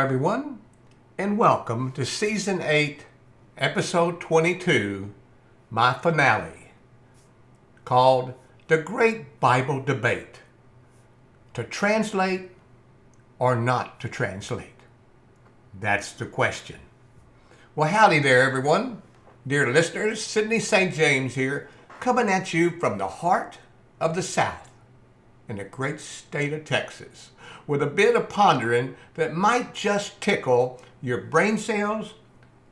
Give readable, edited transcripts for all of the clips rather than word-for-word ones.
everyone, and welcome to Season 8, Episode 22, my finale, called The Great Bible Debate: To Translate or Not to Translate? That's the question. Well, howdy there, everyone. Dear listeners, Sidney St. James here, coming at you from the heart of the South in the great state of Texas, with a bit of pondering that might just tickle your brain cells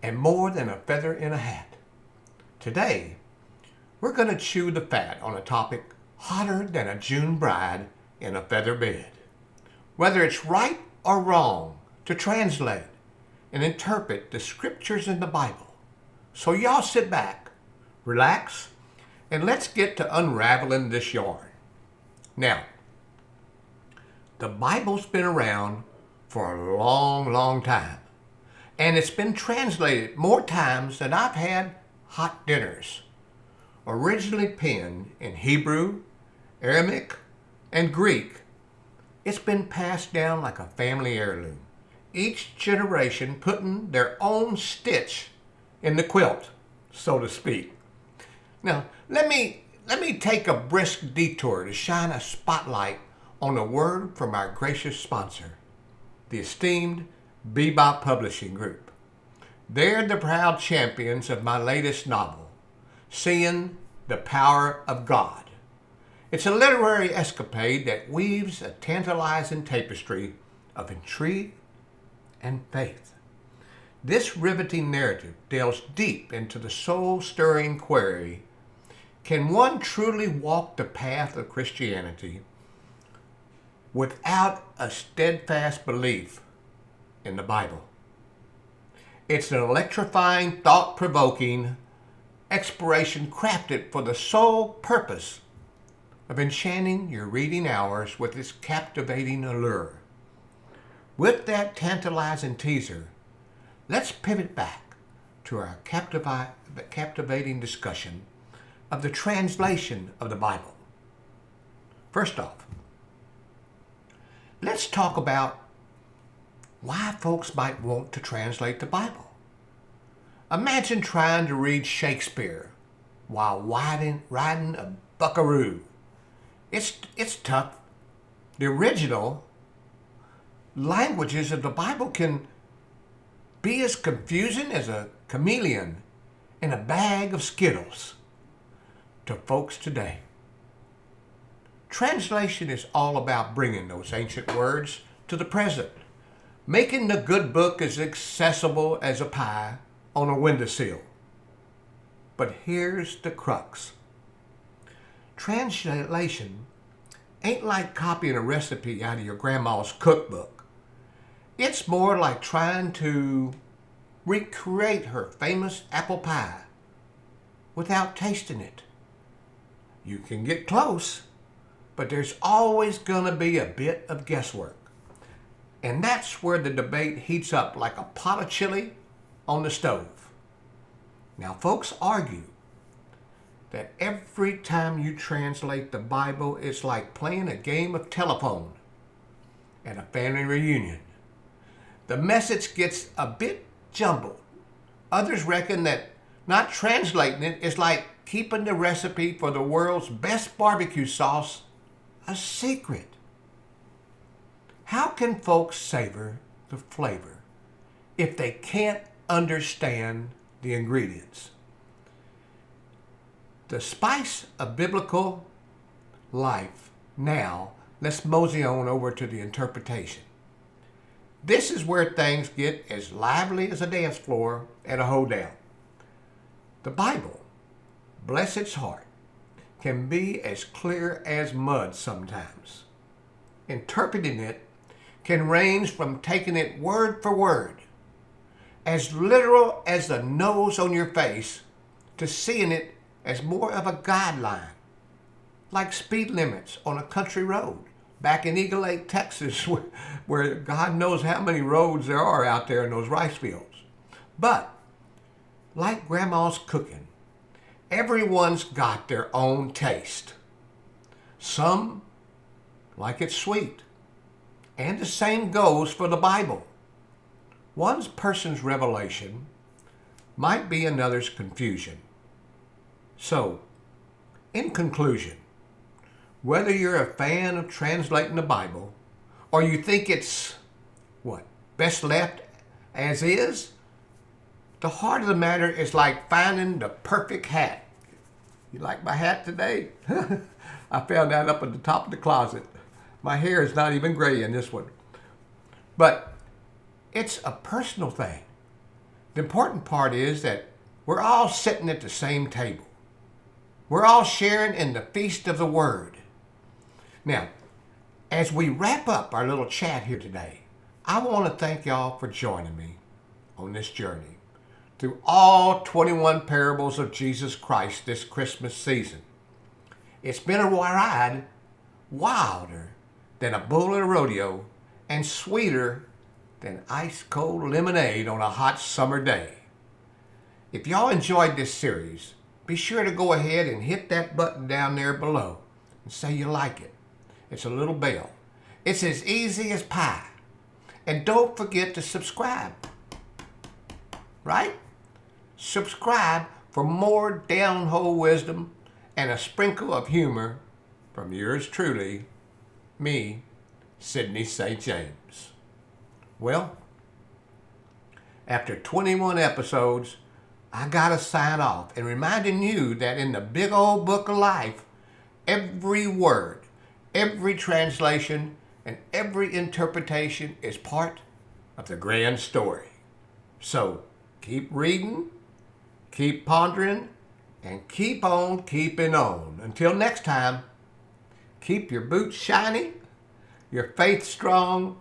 and more than a feather in a hat. Today, we're going to chew the fat on a topic hotter than a June bride in a feather bed. Whether it's right or wrong to translate and interpret the scriptures in the Bible. So y'all sit back, relax, and let's get to unraveling this yarn. Now, the Bible's been around for a long, long time, and it's been translated more times than I've had hot dinners. Originally penned in Hebrew, Aramaic, and Greek, it's been passed down like a family heirloom, each generation putting their own stitch in the quilt, so to speak. Now, let me take a brisk detour to shine a spotlight on a word from our gracious sponsor, the esteemed Bebop Publishing Group. They're the proud champions of my latest novel, Seeing the Power of God. It's a literary escapade that weaves a tantalizing tapestry of intrigue and faith. This riveting narrative delves deep into the soul-stirring query: can one truly walk the path of Christianity without a steadfast belief in the Bible? It's an electrifying, thought-provoking exploration crafted for the sole purpose of enchanting your reading hours with its captivating allure. With that tantalizing teaser, let's pivot back to our captivating discussion of the translation of the Bible. First off, let's talk about why folks might want to translate the Bible. Imagine trying to read Shakespeare while riding a buckaroo. It's tough. The original languages of the Bible can be as confusing as a chameleon in a bag of Skittles to folks today. Translation is all about bringing those ancient words to the present, making the good book as accessible as a pie on a windowsill. But here's the crux. Translation ain't like copying a recipe out of your grandma's cookbook. It's more like trying to recreate her famous apple pie without tasting it. You can get close, but there's always going to be a bit of guesswork. And that's where the debate heats up like a pot of chili on the stove. Now, folks argue that every time you translate the Bible, it's like playing a game of telephone at a family reunion. The message gets a bit jumbled. Others reckon that not translating it is like keeping the recipe for the world's best barbecue sauce a secret. How can folks savor the flavor if they can't understand the ingredients? The spice of biblical life. Now, let's mosey on over to the interpretation. This is where things get as lively as a dance floor at a hoedown. The Bible, bless its heart, can be as clear as mud sometimes. Interpreting it can range from taking it word for word, as literal as the nose on your face, to seeing it as more of a guideline, like speed limits on a country road back in Eagle Lake, Texas, where God knows how many roads there are out there in those rice fields. But like grandma's cooking, everyone's got their own taste. Some like it sweet, and the same goes for the Bible. one person's revelation might be another's confusion. So, in conclusion, whether you're a fan of translating the Bible or you think it's, best left as is, the heart of the matter is like finding the perfect hat. You like my hat today? I found that up at the top of the closet. My hair is not even gray in this one. But it's a personal thing. The important part is that we're all sitting at the same table. We're all sharing in the feast of the Word. Now, as we wrap up our little chat here today, I want to thank y'all for joining me on this journey through all 21 parables of Jesus Christ this Christmas season. It's been a ride wilder than a bull at a rodeo and sweeter than ice-cold lemonade on a hot summer day. If y'all enjoyed this series, be sure to go ahead and hit that button down there below and say you like it. It's a little bell. It's as easy as pie. And don't forget to subscribe. Right? Subscribe for more down-hole wisdom and a sprinkle of humor from yours truly, me, Sidney St. James. Well, after 21 episodes, I gotta sign off and reminding you that in the big old book of life, every word, every translation, and every interpretation is part of the grand story. So keep reading, keep pondering, and keep on keeping on. Until next time, keep your boots shiny, your faith strong,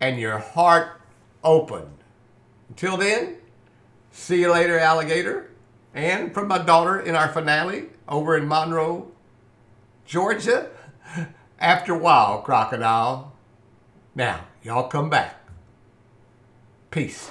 and your heart open. Until then, see you later, alligator. And from my daughter in our finale over in Monroe, Georgia, after a while, crocodile. Now, y'all come back. Peace.